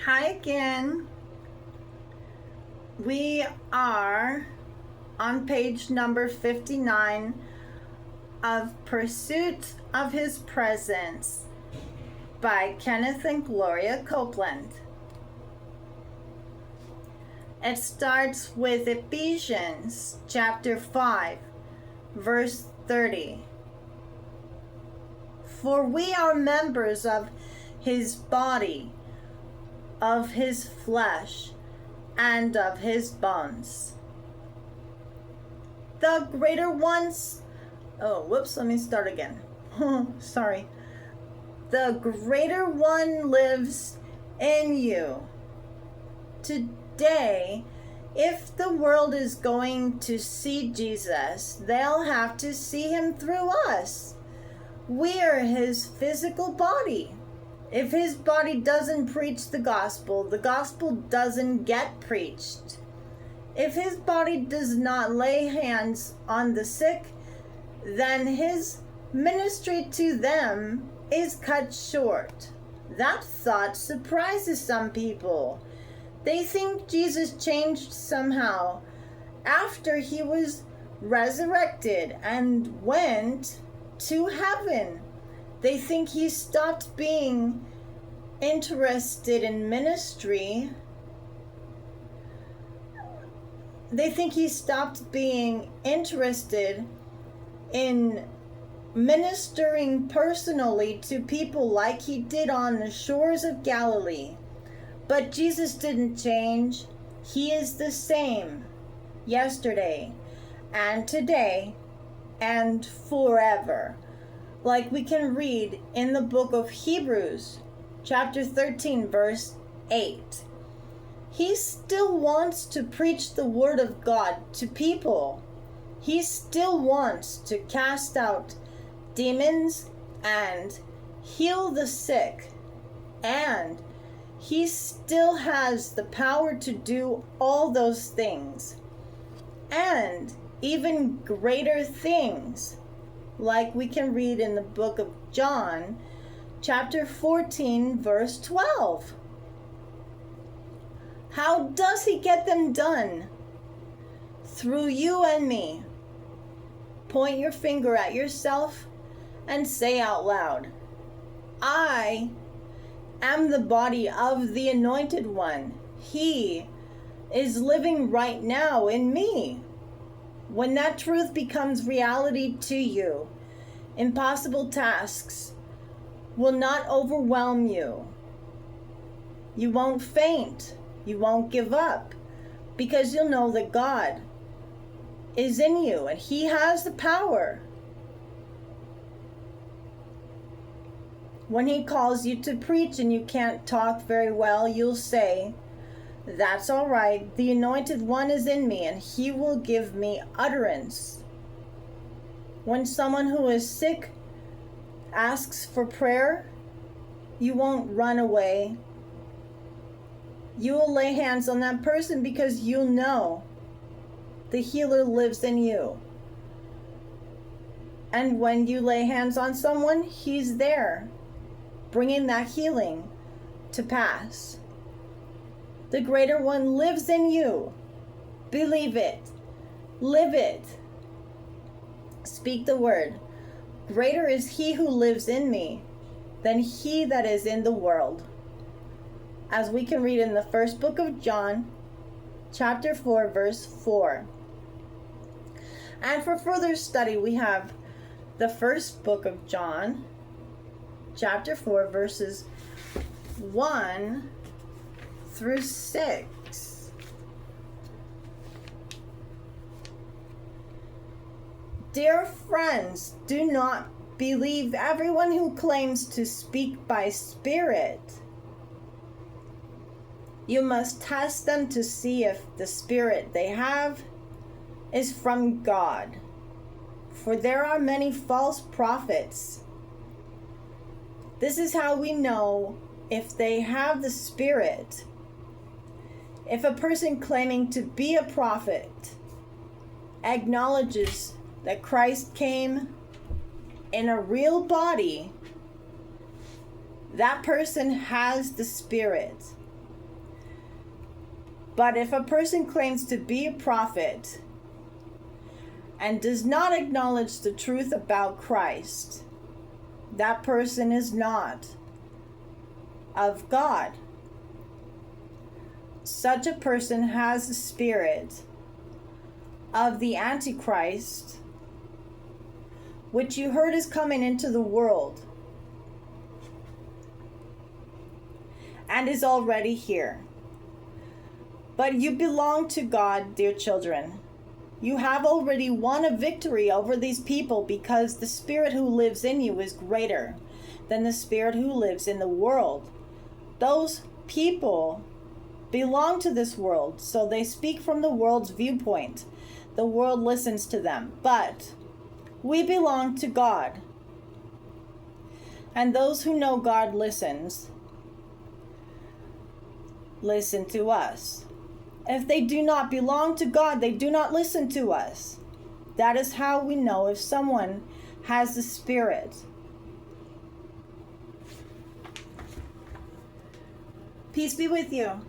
Hi again. We are on page number 59 of Pursuit of His Presence by Kenneth and Gloria Copeland. It starts with Ephesians chapter 5, verse 30. For we are members of His body, of His flesh, and of His bones. The greater ones, let me start again. Sorry. The greater one lives in you. Today, if the world is going to see Jesus, they'll have to see Him through us. We are His physical body. If His body doesn't preach the gospel doesn't get preached. If His body does not lay hands on the sick, then His ministry to them is cut short. That thought surprises some people. They think Jesus changed somehow after He was resurrected and went to heaven. They think He stopped being interested in ministry. They think He stopped being interested in ministering personally to people like He did on the shores of Galilee. But Jesus didn't change. He is the same yesterday and today and forever. Like we can read in the book of Hebrews, chapter 13, verse 8. He still wants to preach the word of God to people. He still wants to cast out demons and heal the sick. And He still has the power to do all those things. And even greater things, like we can read in the book of John, chapter 14, verse 12. How does He get them done? Through you and me. Point your finger at yourself and say out loud, I am the body of the Anointed One. He is living right now in me. When that truth becomes reality to you, impossible tasks will not overwhelm you. You won't faint. You won't give up, because you'll know that God is in you and He has the power. When He calls you to preach and you can't talk very well, you'll say, that's all right. The Anointed One is in me and He will give me utterance. When someone who is sick asks for prayer, you won't run away. You will lay hands on that person because you know the healer lives in you. And when you lay hands on someone, He's there, bringing that healing to pass. The greater one lives in you. Believe it. Live it. Speak the word. Greater is He who lives in me than he that is in the world. As we can read in the first book of John, chapter 4, verse 4. And for further study, we have the first book of John, chapter 4, verses 1 through 6. Dear friends, do not believe everyone who claims to speak by Spirit. You must test them to see if the Spirit they have is from God. For there are many false prophets. This is how we know if they have the Spirit. If a person claiming to be a prophet acknowledges that Christ came in a real body, that person has the Spirit. But if a person claims to be a prophet and does not acknowledge the truth about Christ, that person is not of God. Such a person has the spirit of the Antichrist, which you heard is coming into the world and is already here. But you belong to God, dear children. You have already won a victory over these people because the spirit who lives in you is greater than the spirit who lives in the world. Those people belong to this world, so they speak from the world's viewpoint. The world listens to them, but we belong to God. And those who know God listen to us. If they do not belong to God, they do not listen to us. That is how we know if someone has the Spirit. Peace be with you.